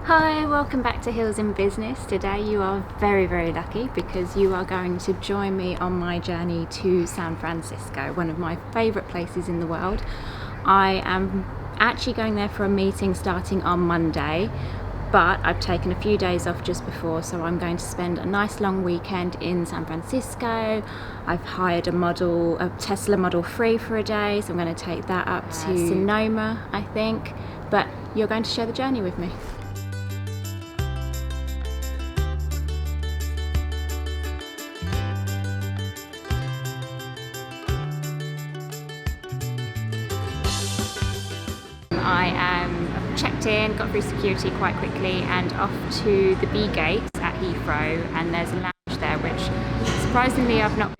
Hi, welcome back to Hills in Business. Today you are very lucky because you are going to join me on my journey to San Francisco, one of my favourite places in the world. I am actually going there for a meeting starting on Monday, but I've taken a few days off just before, so I'm going to spend a nice long weekend in San Francisco. I've hired a Tesla Model 3 for a day, so I'm going to take that up to Sonoma, I think, but you're going to share the journey with me. I am checked in, got through security quite quickly and off to the B gates at Heathrow, and there's a lounge there which surprisingly I've not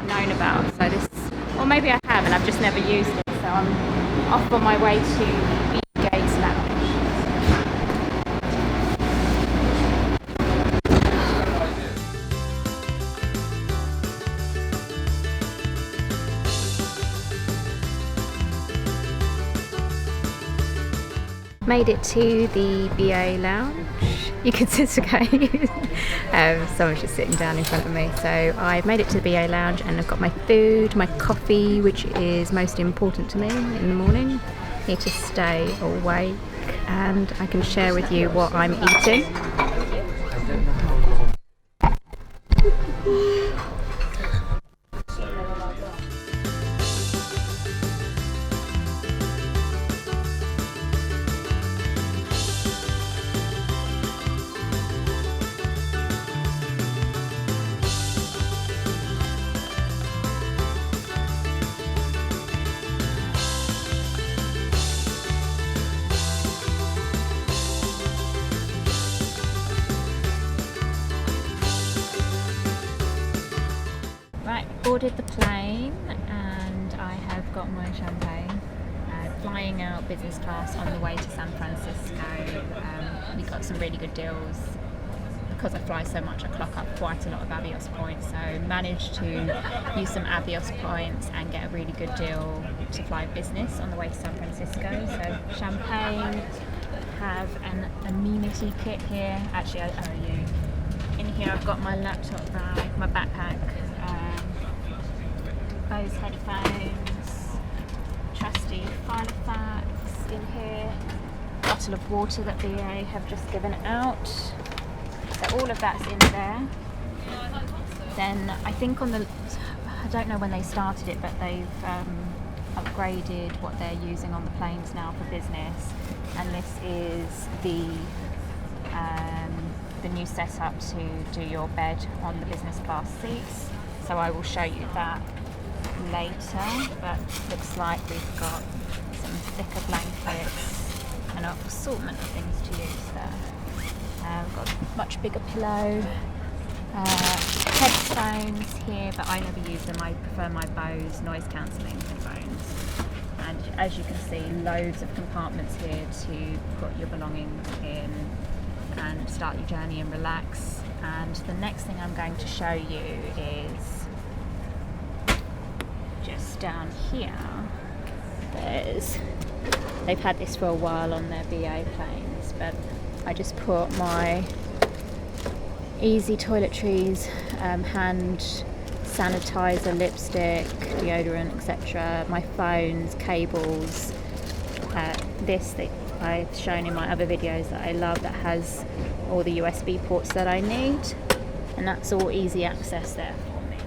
known about. So or maybe I have and I've just never used it. So I'm off on my way to B gates lounge. Made it to the BA lounge. You can see it's okay. Someone's just sitting down in front of me. So I've made it to the BA lounge and I've got my food, my coffee, which is most important to me in the morning. Need to stay awake, and I can share with you what I'm eating. Boarded the plane and I have got my champagne. Flying out business class on the way to San Francisco. We got some really good deals. Because I fly so much, I clock up quite a lot of Avios points, so managed to use some Avios points and get a really good deal to fly business on the way to San Francisco. So champagne, have an amenity kit here. Actually, I owe you. In here I've got my laptop bag, my backpack, Bose headphones, trusty Filofax in here, bottle of water that BA have just given out. So all of that's in there. Then I think I don't know when they started it, but they've upgraded what they're using on the planes now for business. And this is the new setup to do your bed on the business class seats. So I will show you that later, but looks like we've got some thicker blankets and an assortment of things to use there. We've got a much bigger pillow, headphones here, but I never use them. I prefer my Bose noise cancelling headphones. And as you can see, loads of compartments here to put your belongings in and start your journey and relax. And the next thing I'm going to show you is just down here. They've had this for a while on their BA planes, but I just put my easy toiletries, hand sanitizer, lipstick, deodorant, etc., my phones, cables, this that I've shown in my other videos that I love, that has all the USB ports that I need, and that's all easy access there for me.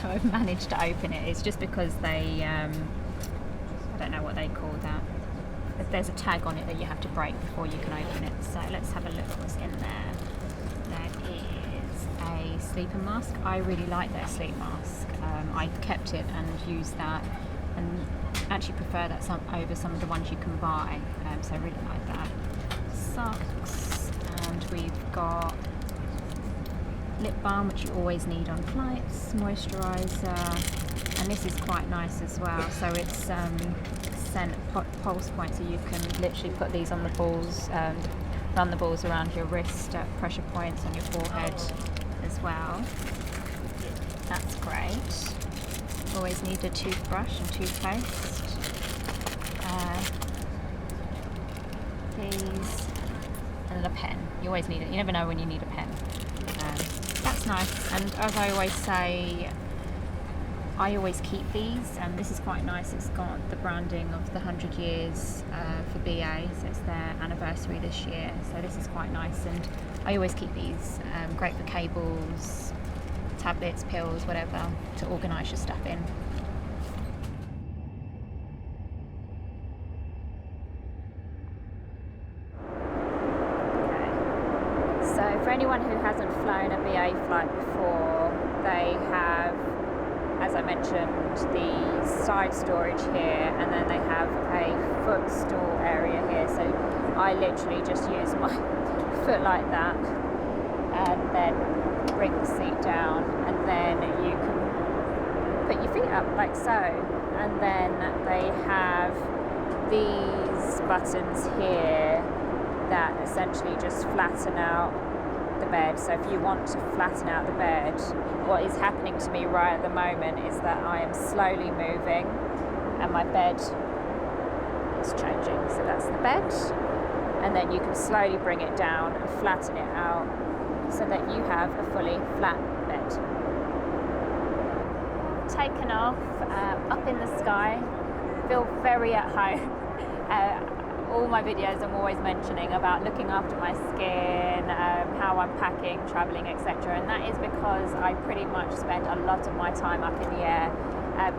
So I've managed to open it. It's just because they I don't know what they call that. There's a tag on it that you have to break before you can open it. So let's have a look what's in there. There is a sleeping mask. I really like their sleep mask. I've kept it and used that, and actually prefer that over some of the ones you can buy. So I really like that. Socks, and we've got lip balm, which you always need on flights, moisturiser, and this is quite nice as well. So it's scent pulse point, so you can literally put these on the balls, run the balls around your wrist at pressure points on your forehead as well. That's great. Always need a toothbrush and toothpaste. The and a pen. You always need it. You never know when you need a pen. That's nice. And as I always say, I always keep these, and this is quite nice. It's got the branding of the 100 years for BA, so it's their anniversary this year. So this is quite nice, and I always keep these. Great for cables, tablets, pills, whatever, to organise your stuff in. So for anyone who hasn't flown a BA flight before, they have, as I mentioned, the side storage here, and then they have a footstool area here. So I literally just use my foot like that, and then bring the seat down, and then you can put your feet up like so. And then they have these buttons here that essentially just flatten out the bed. So if you want to flatten out the bed, what is happening to me right at the moment is that I am slowly moving and my bed is changing. So that's the bed, and then you can slowly bring it down and flatten it out so that you have a fully flat bed. Taken off, up in the sky, feel very at home. All my videos I'm always mentioning about looking after my skin, how I'm packing, travelling, etc. And that is because I pretty much spend a lot of my time up in the air.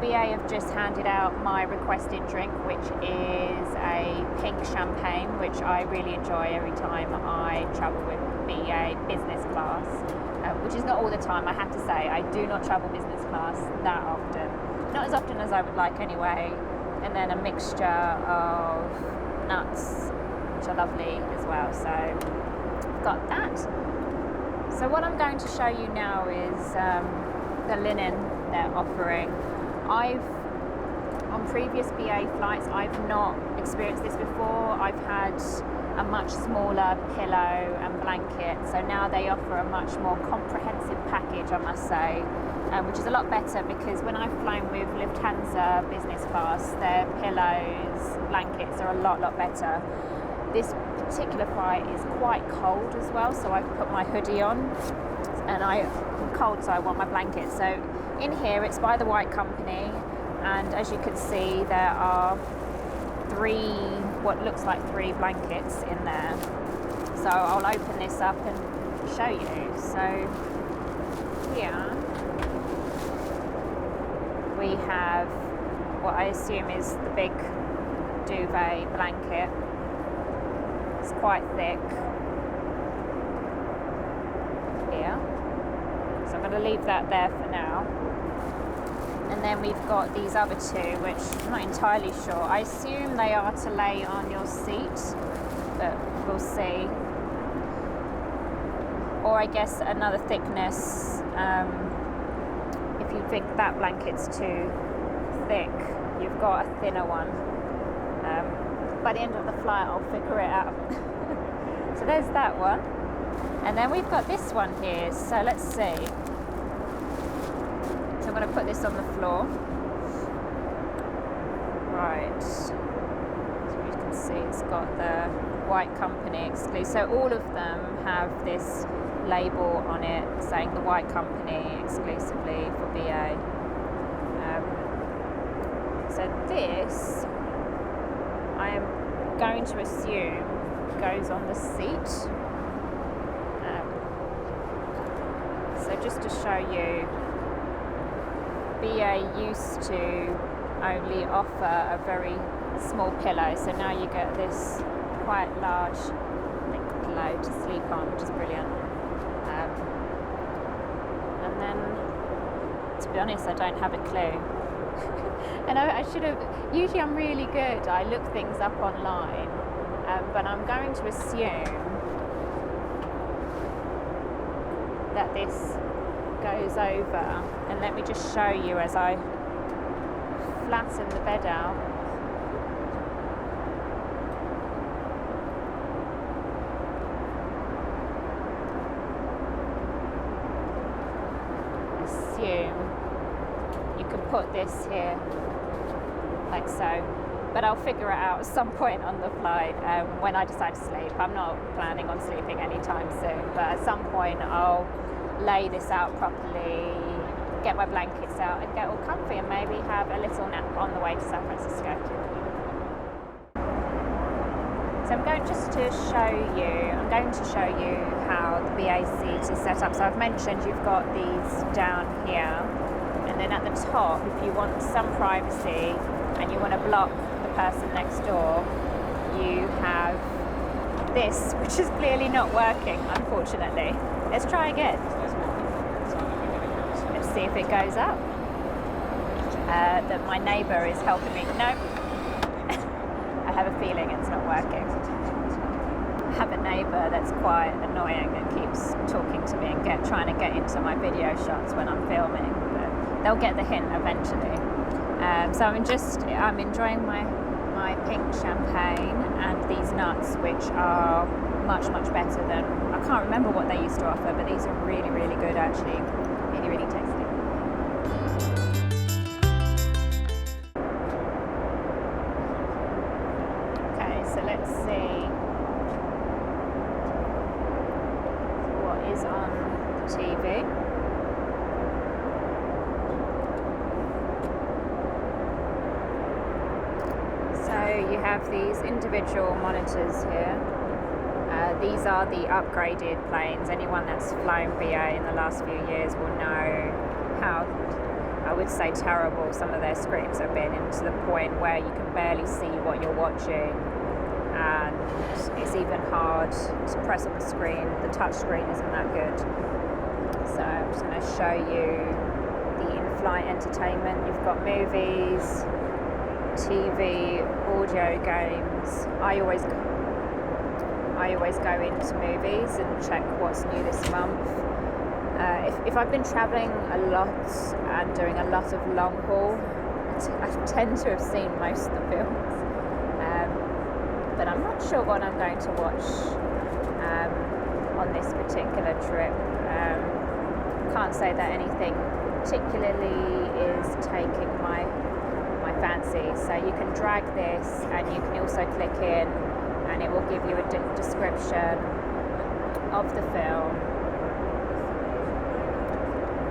BA have just handed out my requested drink, which is a pink champagne, which I really enjoy every time I travel with BA business class, which is not all the time, I have to say. I do not travel business class that often. Not as often as I would like anyway. And then a mixture of nuts, which are lovely as well. So got that. So what I'm going to show you now is the linen they're offering. On previous BA flights, I've not experienced this before. I've had a much smaller pillow and blanket, so now they offer a much more comprehensive package, I must say, which is a lot better, because when I've flown with Lufthansa business class, their pillows, blankets are a lot better. This particular flight is quite cold as well, so I've put my hoodie on, and I'm cold, so I want my blanket. So in here, it's by the White Company, and as you can see, there are what looks like three blankets in there. So I'll open this up and show you. So here we have what I assume is the big duvet blanket. It's quite thick here, so I'm going to leave that there for now. And then we've got these other two, which I'm not entirely sure. I assume they are to lay on your seat, but we'll see. Or I guess another thickness. If you think that blanket's too thick, you've got a thinner one. By the end of the flight, I'll figure it out. So there's that one. And then we've got this one here. So let's see. So I'm going to put this on the floor. Right. So you can see it's got the White Company exclusive. So all of them have this label on it saying the White Company exclusively for BA. So this, I am going to assume, goes on the seat. So just to show you, BA used to only offer a very small pillow, so now you get this quite large pillow to sleep on, which is brilliant. And then, to be honest, I don't have a clue. And I should have, usually I'm really good, I look things up online, but I'm going to assume that this goes over, and let me just show you as I flatten the bed out. Assume you can put this here like so, but I'll figure it out at some point on the flight when I decide to sleep. I'm not planning on sleeping anytime soon, but at some point I'll lay this out properly, get my blankets out and get all comfy and maybe have a little nap on the way to San Francisco. So I'm going to show you how the BA seat is set up. So I've mentioned you've got these down here, and then at the top, if you want some privacy and you want to block the person next door, you have this, which is clearly not working, unfortunately. Let's try again. Let's see if it goes up. That my neighbour is helping me. No, I have a feeling it's not working. I have a neighbour that's quite annoying and keeps talking to me and trying to get into my video shots when I'm filming, but they'll get the hint eventually. So I'm enjoying my pink champagne and these nuts, which are much better than, I can't remember what they used to offer, but these are really good actually, really tasty. So let's see what is on the TV. So you have these individual monitors here. These are the upgraded planes. Anyone that's flown BA in the last few years will know how, I would say, terrible some of their screens have been, and to the point where you can barely see what you're watching. And it's even hard to press on the screen. The touch screen isn't that good. So I'm just going to show you the In Flight Entertainment. You've got movies, TV, audio games. I always go into movies and check what's new this month. If I've been travelling a lot and doing a lot of long haul, I tend to have seen most of the films. But I'm not sure what I'm going to watch on this particular trip. Can't say that anything particularly is taking my fancy. So you can drag this and you can also click in and it will give you a description of the film.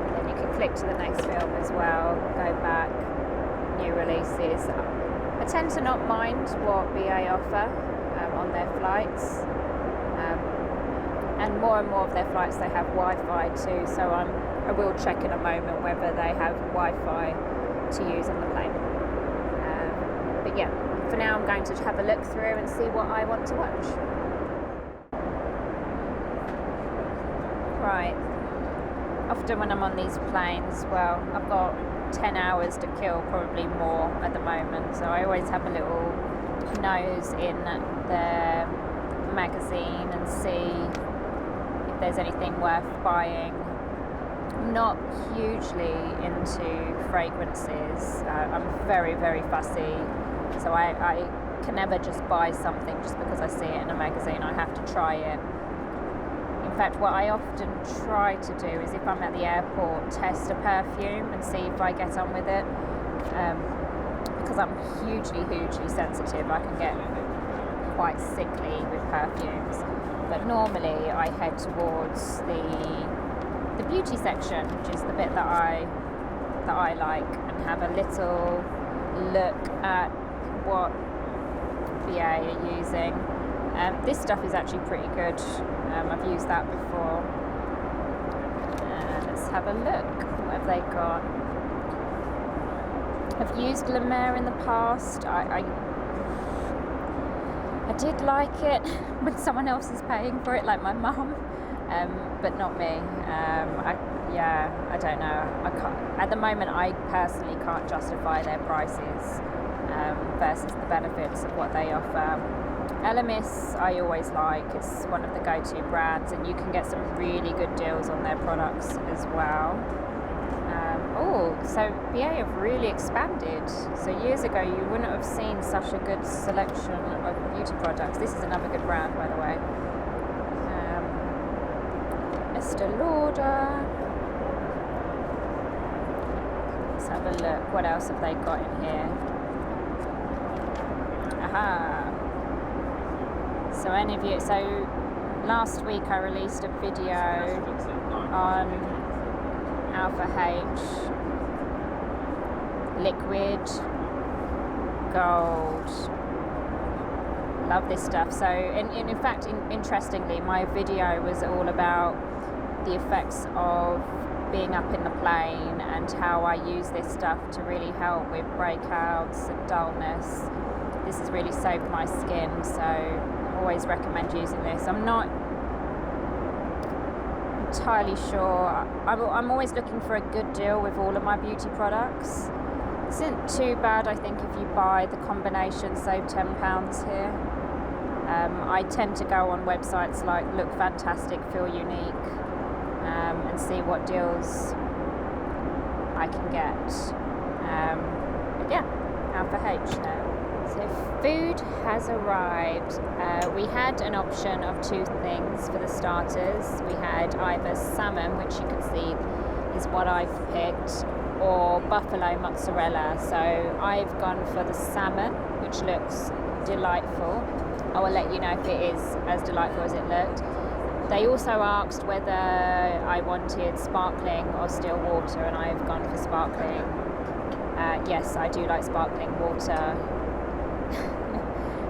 And then you can click to the next film as well, go back, new releases. I tend to not mind what BA offer on their flights, and more of their flights they have Wi-Fi too, so I will check in a moment whether they have Wi-Fi to use on the plane. But yeah, for now I'm going to have a look through and see what I want to watch. Right, often when I'm on these planes, well, I've got 10 hours to kill, probably more at the moment, so I always have a little nose in the magazine and see if there's anything worth buying. I'm not hugely into fragrances. I'm very fussy, so I can never just buy something just because I see it in a magazine. I have to try it. In fact, what I often try to do is, if I'm at the airport, test a perfume and see if I get on with it, because I'm hugely sensitive. I can get quite sickly with perfumes, but normally I head towards the beauty section, which is the bit that I like, and have a little look at what BA are using. This stuff is actually pretty good. I've used that before. Let's have a look. What have they got? I've used La Mer in the past. I did like it when someone else is paying for it, like my mum, but not me. I don't know. I can't. At the moment, I personally can't justify their prices versus the benefits of what they offer. Elemis I always like. It's one of the go-to brands, and you can get some really good deals on their products as well. So BA have really expanded. So years ago you wouldn't have seen such a good selection of beauty products. This is another good brand, by the way. Estee Lauder. Let's have a look. What else have they got in here? Aha. So any of you, so last week I released a video on Alpha H liquid gold. Love this stuff. So in fact, interestingly, my video was all about the effects of being up in the plane and how I use this stuff to really help with breakouts and dullness. This has really saved my skin, so I always recommend using this. I'm not entirely sure. I'm always looking for a good deal with all of my beauty products. It isn't too bad, I think, if you buy the combination, save £10 here. I tend to go on websites like Look Fantastic, Feel Unique, and see what deals I can get. But yeah, Alpha H now. So food has arrived. We had an option of two things for the starters. We had either salmon, which you can see is what I've picked, or buffalo mozzarella. So I've gone for the salmon, which looks delightful. I will let you know if it is as delightful as it looked. They also asked whether I wanted sparkling or still water, and I've gone for sparkling. Yes, I do like sparkling water.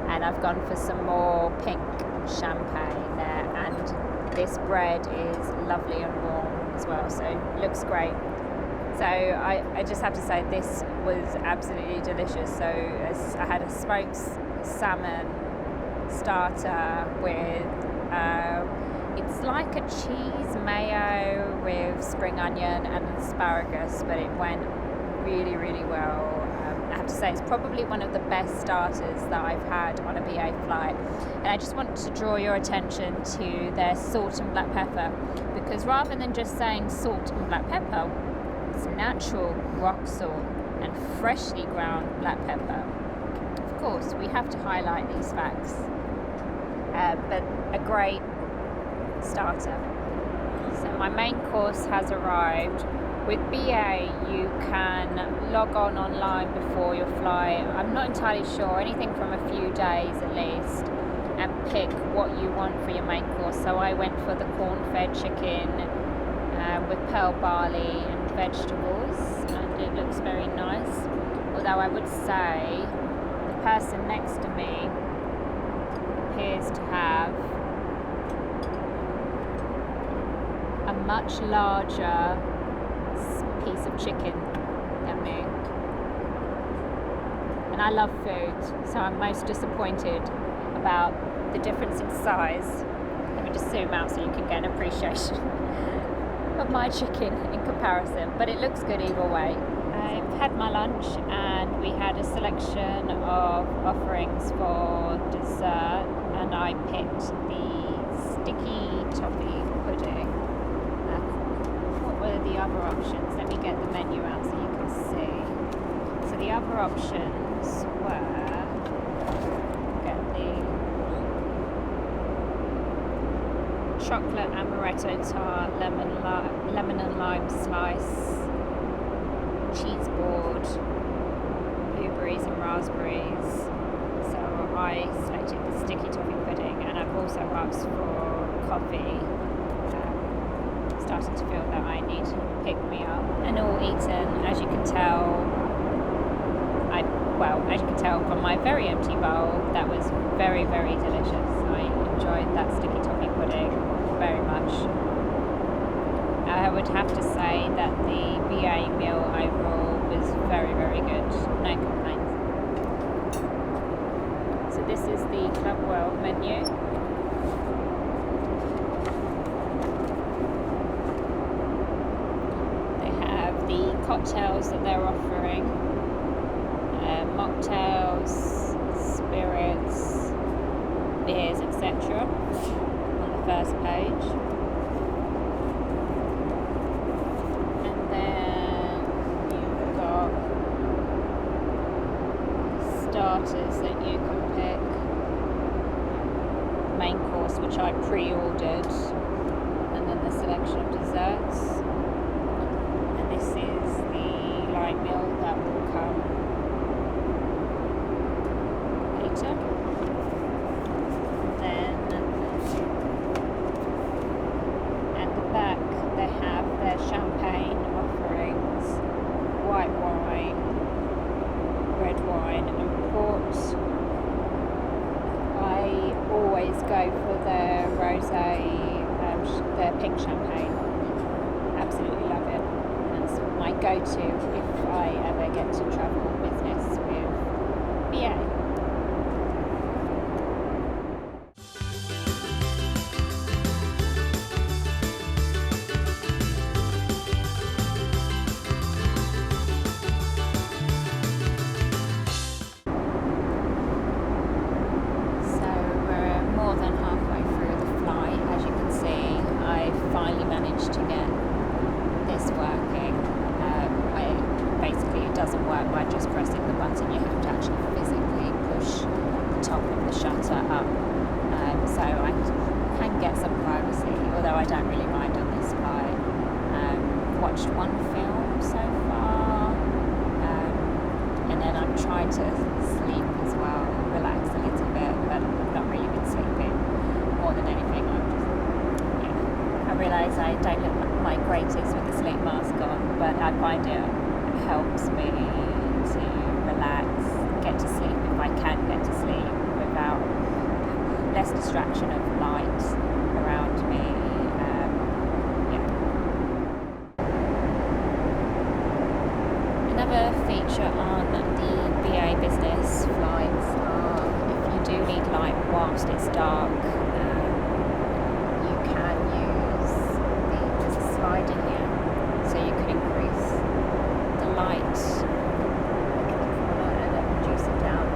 And I've gone for some more pink champagne there, and this bread is lovely and warm as well, so it looks great. So I just have to say this was absolutely delicious. So I had a smoked salmon starter with it's like a cheese mayo with spring onion and asparagus, but it went really, really well. I have to say it's probably one of the best starters that I've had on a BA flight. And I just want to draw your attention to their salt and black pepper, because rather than just saying salt and black pepper, it's natural rock salt and freshly ground black pepper. Of course, we have to highlight these facts, but a great starter. So my main course has arrived. With BA, you can log on online before your flight. I'm not entirely sure, anything from a few days at least, and pick what you want for your main course. So I went for the corn-fed chicken with pearl barley and vegetables, and it looks very nice. Although I would say the person next to me appears to have a much larger piece of chicken than me. And I love food, so I'm most disappointed about the difference in size. Let me just zoom out so you can get an appreciation of my chicken in comparison, but it looks good either way. I've had my lunch and we had a selection of offerings for dessert, and I picked the sticky toffee pudding. What were the other options? Let me get the menu out so you can see. So the other options were, get the chocolate amaretto tart, lemon and lime slice, cheese board, blueberries and raspberries. So I selected the sticky toffee pudding, and I've also asked for coffee. Starting to feel that I need to pick me up. And all eaten, as you can tell. As you can tell from my very empty bowl, that was very, very delicious. I enjoyed that sticky toffee pudding very much. I would have to say that the BA meal overall was very, very good. No complaints. So this is the Club World menu. They have the cocktails that they're offering, mocktails, spirits, beers, etc. on the first page. And then you've got starters that you can pick. Main course, which I pre-ordered, and then the selection of desserts. And this is the light meal that will come seater. Then at the back they have their champagne offerings, white wine, red wine and port. I always go for their rosé, their pink champagne. Absolutely love it. That's my go-to if I ever get to travel business with BA. Watched one film so far, and then I'm trying to sleep as well, relax a little bit, but I've not really been sleeping. More than anything, I realise I don't look my greatest with the sleep mask on, but I find it helps me to relax, get to sleep if I can get to sleep without less distraction of light around me. Another feature on the BA business flights are if you do need light whilst it's dark, you can use there's a slider here, so you can increase the light and then reduce it down.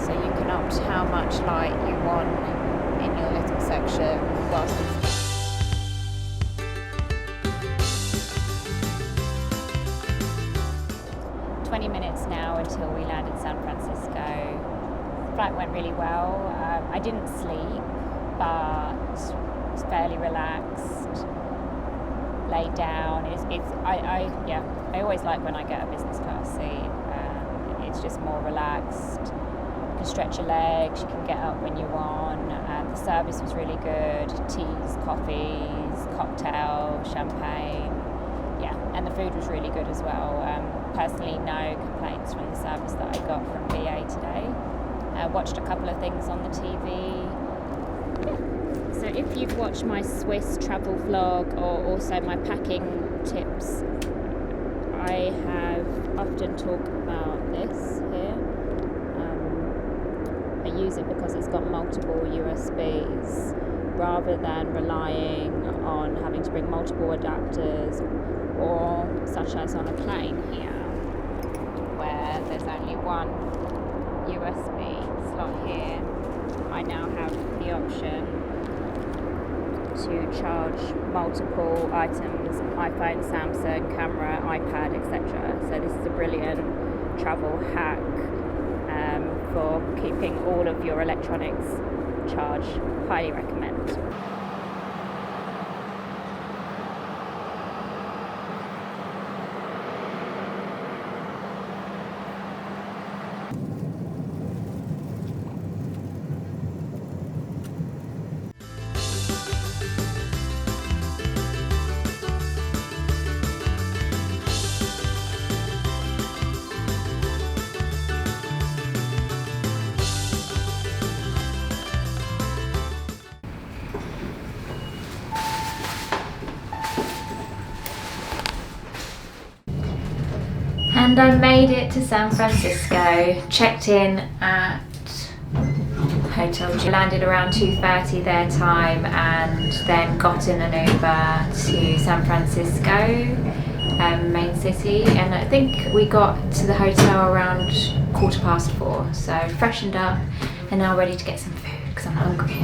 So you can opt how much light you want in your little section whilst it's 20 minutes now until we land in San Francisco. The flight went really well. I didn't sleep, but was fairly relaxed, laid down. I always like when I get a business class seat. It's just more relaxed. You can stretch your legs, you can get up when you want. The service was really good. Teas, coffees, cocktail, champagne. Yeah, and the food was really good as well. Personally, no complaints from the service that I got from BA today. Watched a couple of things on the TV. Yeah. So if you've watched my Swiss travel vlog or also my packing tips, I have often talked about this here. I use it because it's got multiple USBs rather than relying on having to bring multiple adapters, or such as on a plane here, where there's only one USB slot here. I now have the option to charge multiple items, iPhone, Samsung, camera, iPad, etc. So this is a brilliant travel hack for keeping all of your electronics charged. Highly recommend. And I made it to San Francisco, checked in at Hotel G, landed around 2:30 their time, and then got in an Uber to San Francisco, main city, and I think we got to the hotel around 4:15, so freshened up and now ready to get some food because I'm hungry.